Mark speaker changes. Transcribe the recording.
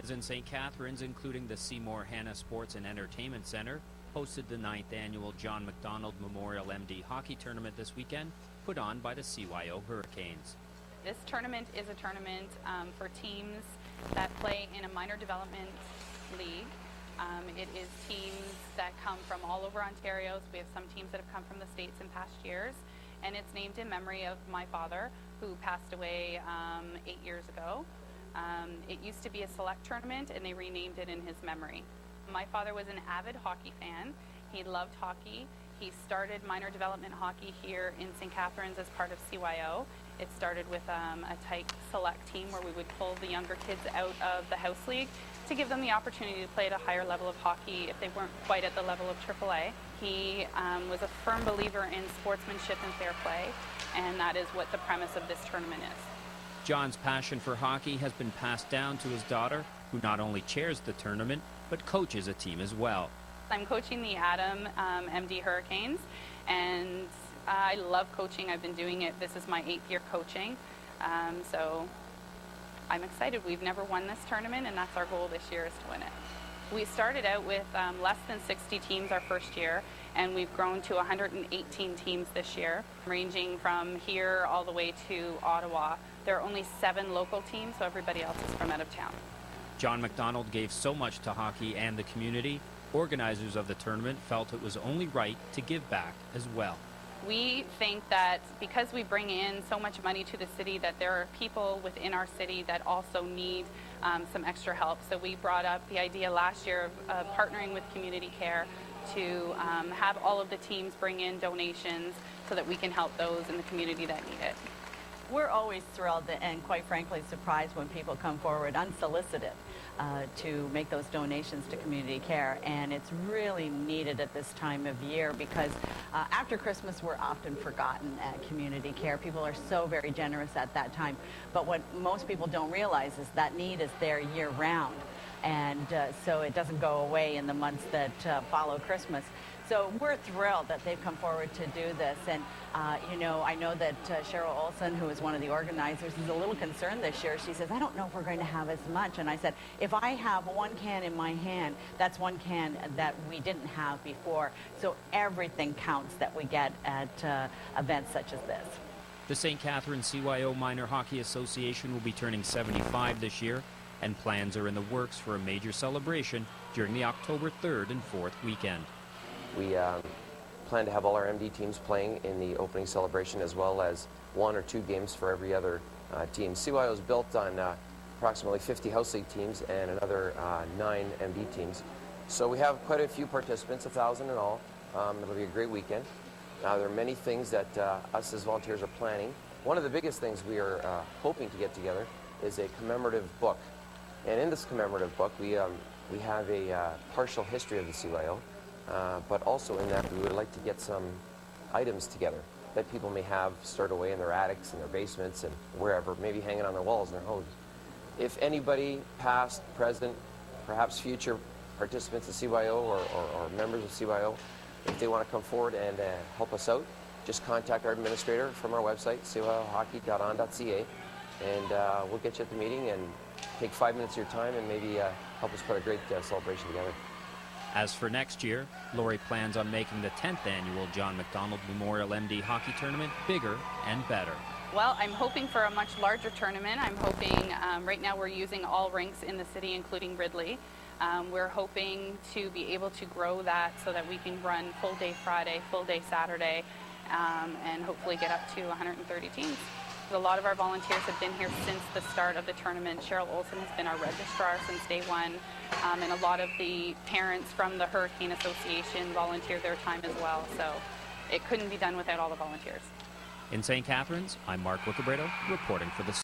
Speaker 1: Is in St. Catharines, including the Seymour Hanna Sports and Entertainment Center, hosted the 9th annual John MacDonald Memorial MD Hockey Tournament this weekend, put on by the CYO Hurricanes.
Speaker 2: This tournament is a tournament for teams that play in a minor development league. It is teams that come from all over Ontario. So we have some teams that have come from the States in past years, and it's named in memory of my father, who passed away 8 years ago. It used to be a select tournament, and they renamed it in his memory. My father was an avid hockey fan. He loved hockey. He started minor development hockey here in St. Catharines as part of CYO. It started with a tight select team where we would pull the younger kids out of the house league to give them the opportunity to play at a higher level of hockey if they weren't quite at the level of AAA. He was a firm believer in sportsmanship and fair play, and that is what the premise of this tournament is.
Speaker 1: John's passion for hockey has been passed down to his daughter, who not only chairs the tournament, but coaches a team as well.
Speaker 2: I'm coaching the Adam MD Hurricanes, and I love coaching. I've been doing it. This is my 8th year coaching, so I'm excited. We've never won this tournament, and that's our goal this year, is to win it. We started out with less than 60 teams our first year, and we've grown to 118 teams this year, ranging from here all the way to Ottawa. There are only 7 local teams, so everybody else is from out of town.
Speaker 1: John MacDonald gave so much to hockey and the community, organizers of the tournament felt it was only right to give back as well.
Speaker 2: We think that because we bring in so much money to the city, that there are people within our city that also need some extra help. So we brought up the idea last year of partnering with Community Care to have all of the teams bring in donations so that we can help those in the community that need it.
Speaker 3: We're always thrilled and quite frankly surprised when people come forward unsolicited to make those donations to Community Care, and it's really needed at this time of year because after Christmas we're often forgotten at Community Care. People are so very generous at that time, but what most people don't realize is that need is there year-round, and so it doesn't go away in the months that follow Christmas. So we're thrilled that they've come forward to do this, and you know, I know that Cheryl Olson, who is one of the organizers, is a little concerned this year. She says, I don't know if we're going to have as much, and I said, if I have 1 can in my hand, that's 1 can that we didn't have before. So everything counts that we get at events such as this.
Speaker 1: The St. Catharines CYO Minor Hockey Association will be turning 75 this year, and plans are in the works for a major celebration during the October 3rd and 4th weekend.
Speaker 4: We plan to have all our MD teams playing in the opening celebration, as well as 1 or 2 games for every other team. CYO is built on approximately 50 house league teams and another 9 MD teams. So we have quite a few participants, 1,000 in all. It'll be a great weekend. There are many things that us as volunteers are planning. One of the biggest things we are hoping to get together is a commemorative book. And in this commemorative book, we have a partial history of the CYO. But also in that we would like to get some items together that people may have stored away in their attics, in their basements, and wherever, maybe hanging on their walls in their homes. If anybody, past, present, perhaps future participants of CYO or members of CYO, if they want to come forward and help us out, just contact our administrator from our website, cyohockey.on.ca, and we'll get you at the meeting and take 5 minutes of your time and maybe help us put a great celebration together.
Speaker 1: As for next year, Lori plans on making the 10th annual John MacDonald Memorial MD Hockey Tournament bigger and better.
Speaker 2: Well, I'm hoping for a much larger tournament. I'm hoping, right now we're using all rinks in the city, including Ridley. We're hoping to be able to grow that so that we can run full day Friday, full day Saturday, and hopefully get up to 130 teams. A lot of our volunteers have been here since the start of the tournament. Cheryl Olson has been our registrar since day 1, and a lot of the parents from the Hurricane Association volunteer their time as well. So it couldn't be done without all the volunteers.
Speaker 1: In St. Catharines, I'm Mark Wickebrado, reporting for the